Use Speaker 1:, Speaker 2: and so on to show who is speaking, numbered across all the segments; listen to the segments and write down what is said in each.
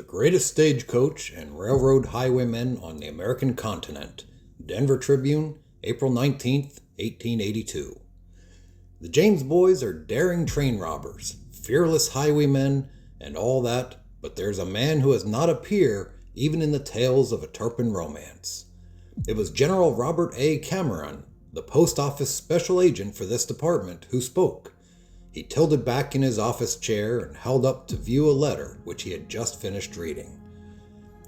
Speaker 1: greatest stagecoach and railroad highwaymen on the American continent. Denver Tribune, April 19th, 1882. The James boys are daring train robbers, fearless highwaymen, and all that, but there's a man who has not a peer even in the tales of a Turpin romance. It was General Robert A. Cameron, the post office special agent for this department, who spoke. He tilted back in his office chair and held up to view a letter which he had just finished reading.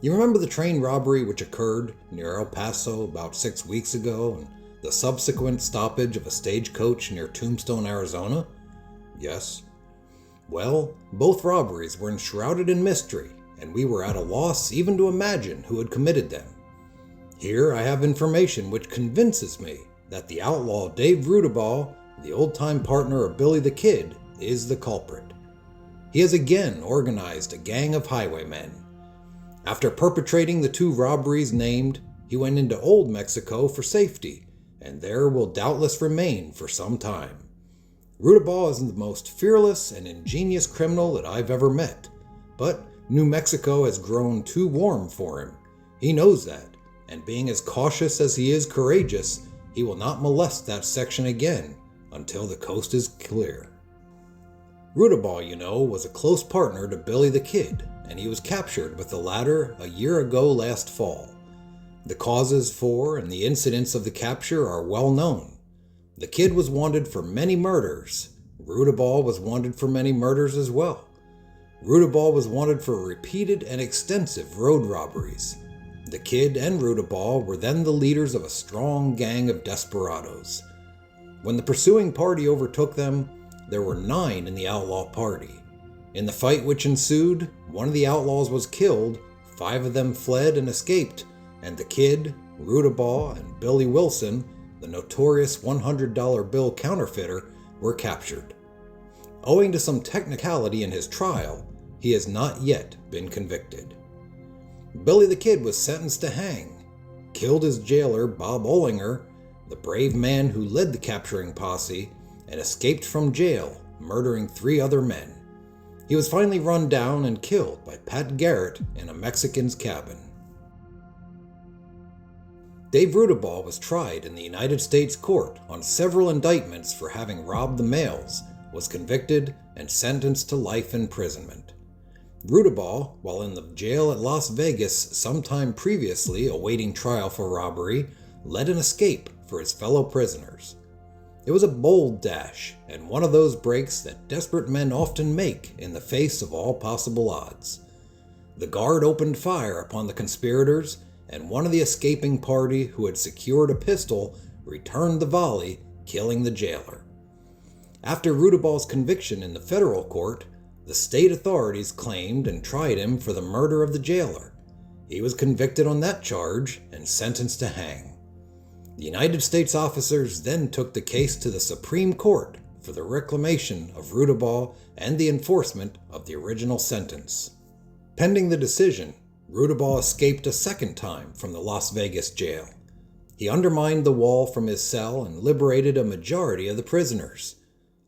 Speaker 1: You remember the train robbery which occurred near El Paso about 6 weeks ago, and the subsequent stoppage of a stagecoach near Tombstone, Arizona? Yes. Well, both robberies were enshrouded in mystery, and we were at a loss even to imagine who had committed them. Here I have information which convinces me that the outlaw Dave Rudebaugh, the old-time partner of Billy the Kid, is the culprit. He has again organized a gang of highwaymen. After perpetrating the 2 robberies named, he went into Old Mexico for safety, and there will doubtless remain for some time. Rudebaugh is the most fearless and ingenious criminal that I've ever met, but New Mexico has grown too warm for him. He knows that, and being as cautious as he is courageous, he will not molest that section again until the coast is clear. Rudebaugh, you know, was a close partner to Billy the Kid, and he was captured with the latter a year ago last fall. The causes for and the incidents of the capture are well known. The Kid was wanted for many murders. Rudebaugh was wanted for many murders as well. Rudebaugh was wanted for repeated and extensive road robberies. The Kid and Rudebaugh were then the leaders of a strong gang of desperados. When the pursuing party overtook them, there were 9 in the outlaw party. In the fight which ensued, one of the outlaws was killed, 5 of them fled and escaped, and the Kid, Rudebaugh, and Billy Wilson, the notorious $100 bill counterfeiter, were captured. Owing to some technicality in his trial, he has not yet been convicted. Billy the Kid was sentenced to hang, killed his jailer Bob Ollinger, the brave man who led the capturing posse, and escaped from jail, murdering 3 other men. He was finally run down and killed by Pat Garrett in a Mexican's cabin. Dave Rudebaugh was tried in the United States court on several indictments for having robbed the mails, was convicted, and sentenced to life imprisonment. Rudebaugh, while in the jail at Las Vegas sometime previously awaiting trial for robbery, led an escape for his fellow prisoners. It was a bold dash, and one of those breaks that desperate men often make in the face of all possible odds. The guard opened fire upon the conspirators, and one of the escaping party who had secured a pistol returned the volley, killing the jailer. After Rudebaugh's conviction in the federal court, the state authorities claimed and tried him for the murder of the jailer. He was convicted on that charge and sentenced to hang. The United States officers then took the case to the Supreme Court for the reclamation of Rudebaugh and the enforcement of the original sentence. Pending the decision, Rudebaugh escaped a second time from the Las Vegas jail. He undermined the wall from his cell and liberated a majority of the prisoners.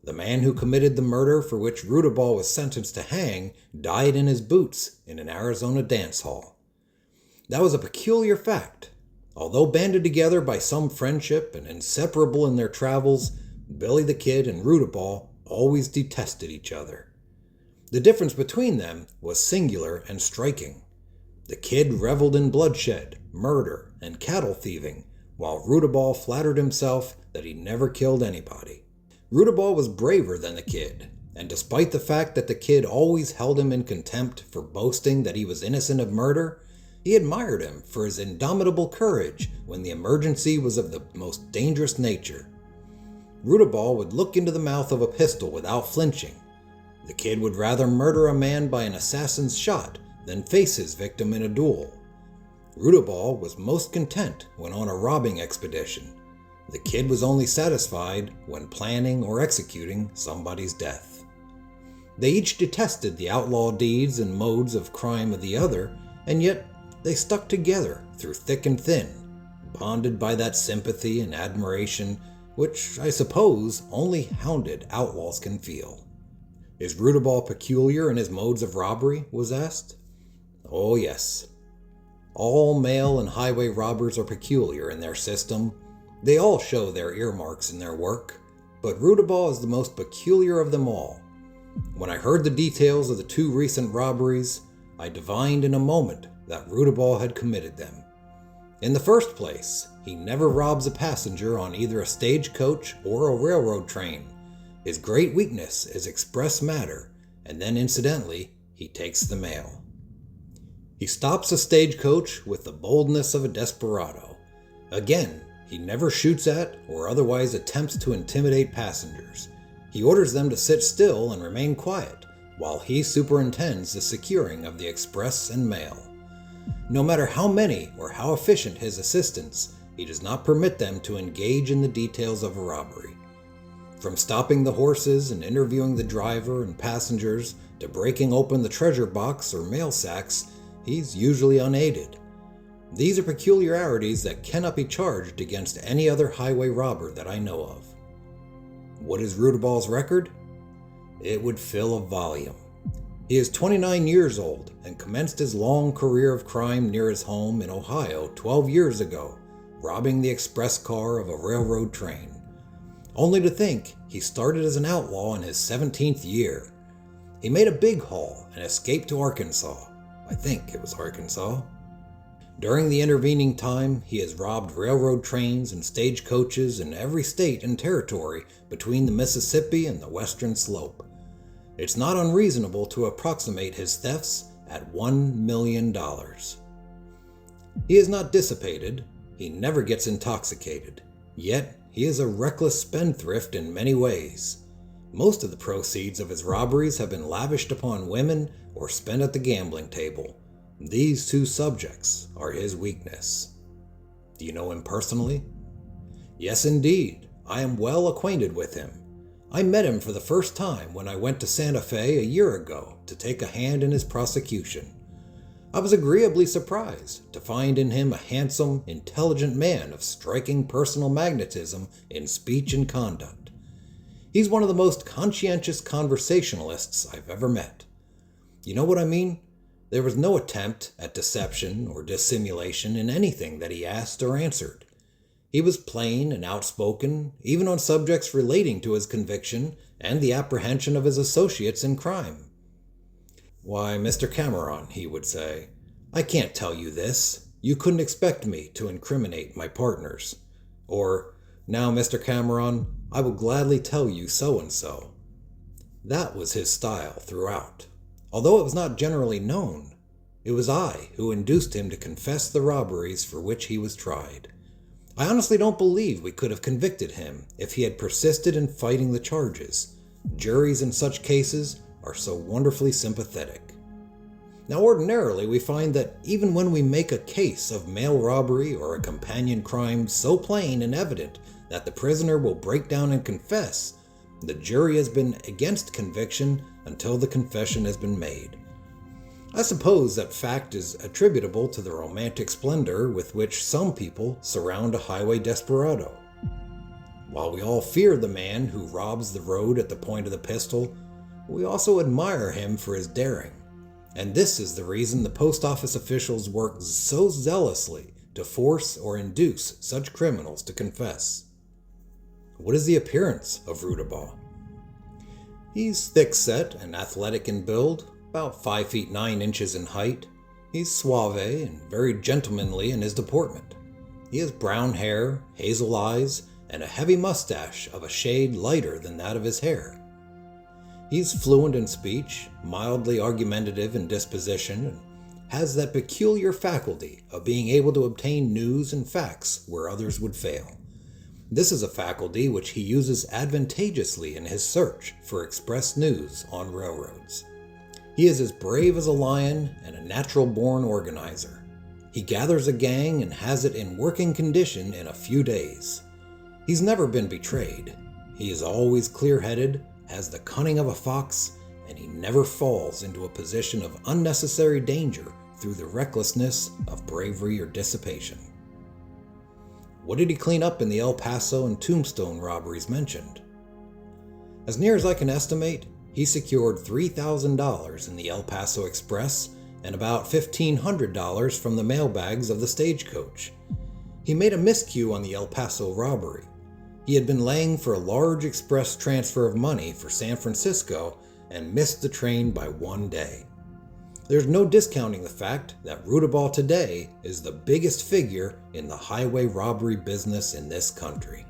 Speaker 1: The man who committed the murder for which Rudebaugh was sentenced to hang died in his boots in an Arizona dance hall. That was a peculiar fact. Although banded together by some friendship and inseparable in their travels, Billy the Kid and Rudebaugh always detested each other. The difference between them was singular and striking. The Kid reveled in bloodshed, murder, and cattle thieving, while Rudebaugh flattered himself that he never killed anybody. Rudebaugh was braver than the Kid, and despite the fact that the Kid always held him in contempt for boasting that he was innocent of murder, he admired him for his indomitable courage when the emergency was of the most dangerous nature. Rudebaugh would look into the mouth of a pistol without flinching. The Kid would rather murder a man by an assassin's shot than face his victim in a duel. Rudebaugh was most content when on a robbing expedition. The Kid was only satisfied when planning or executing somebody's death. They each detested the outlaw deeds and modes of crime of the other, and yet they stuck together through thick and thin, bonded by that sympathy and admiration which I suppose only hounded outlaws can feel. Is Rudebaugh peculiar in his modes of robbery? Was asked. Oh yes. All mail and highway robbers are peculiar in their system. They all show their earmarks in their work, but Rudebaugh is the most peculiar of them all. When I heard the details of the 2 recent robberies, I divined in a moment that Rudebaugh had committed them. In the first place, he never robs a passenger on either a stagecoach or a railroad train. His great weakness is express matter, and then incidentally, he takes the mail. He stops a stagecoach with the boldness of a desperado. Again, he never shoots at or otherwise attempts to intimidate passengers. He orders them to sit still and remain quiet while he superintends the securing of the express and mail. No matter how many or how efficient his assistants, he does not permit them to engage in the details of a robbery. From stopping the horses and interviewing the driver and passengers to breaking open the treasure box or mail sacks, he's usually unaided. These are peculiarities that cannot be charged against any other highway robber that I know of. What is Rudebaugh's record? It would fill a volume. He is 29 years old and commenced his long career of crime near his home in Ohio 12 years ago, robbing the express car of a railroad train. Only to think, he started as an outlaw in his 17th year. He made a big haul and escaped to Arkansas. I think it was Arkansas. During the intervening time, he has robbed railroad trains and stagecoaches in every state and territory between the Mississippi and the Western Slope. It's not unreasonable to approximate his thefts at $1 million. He is not dissipated. He never gets intoxicated. Yet, he is a reckless spendthrift in many ways. Most of the proceeds of his robberies have been lavished upon women or spent at the gambling table. These 2 subjects are his weakness. Do you know him personally? Yes, indeed. I am well acquainted with him. I met him for the first time when I went to Santa Fe a year ago to take a hand in his prosecution. I was agreeably surprised to find in him a handsome, intelligent man of striking personal magnetism in speech and conduct. He's one of the most conscientious conversationalists I've ever met. You know what I mean? There was no attempt at deception or dissimulation in anything that he asked or answered. He was plain and outspoken, even on subjects relating to his conviction and the apprehension of his associates in crime. "Why, Mr. Cameron," he would say, "I can't tell you this. You couldn't expect me to incriminate my partners." Or, "Now, Mr. Cameron, I will gladly tell you so-and-so." That was his style throughout. Although it was not generally known, it was I who induced him to confess the robberies for which he was tried. I honestly don't believe we could have convicted him if he had persisted in fighting the charges. Juries in such cases are so wonderfully sympathetic. Now, ordinarily, we find that even when we make a case of mail robbery or a companion crime so plain and evident that the prisoner will break down and confess, the jury has been against conviction until the confession has been made. I suppose that fact is attributable to the romantic splendor with which some people surround a highway desperado. While we all fear the man who robs the road at the point of the pistol, we also admire him for his daring. And this is the reason the post office officials work so zealously to force or induce such criminals to confess. What is the appearance of Rudebaugh? He's thick-set and athletic in build, about 5 feet 9 inches in height. He's suave and very gentlemanly in his deportment. He has brown hair, hazel eyes, and a heavy mustache of a shade lighter than that of his hair. He's fluent in speech, mildly argumentative in disposition, and has that peculiar faculty of being able to obtain news and facts where others would fail. This is a faculty which he uses advantageously in his search for express news on railroads. He is as brave as a lion and a natural-born organizer. He gathers a gang and has it in working condition in a few days. He's never been betrayed. He is always clear-headed, has the cunning of a fox, and he never falls into a position of unnecessary danger through the recklessness of bravery or dissipation. What did he clean up in the El Paso and Tombstone robberies mentioned? As near as I can estimate, he secured $3,000 in the El Paso Express and about $1,500 from the mailbags of the stagecoach. He made a miscue on the El Paso robbery. He had been laying for a large express transfer of money for San Francisco and missed the train by 1 day. There's no discounting the fact that Rudebaugh today is the biggest figure in the highway robbery business in this country.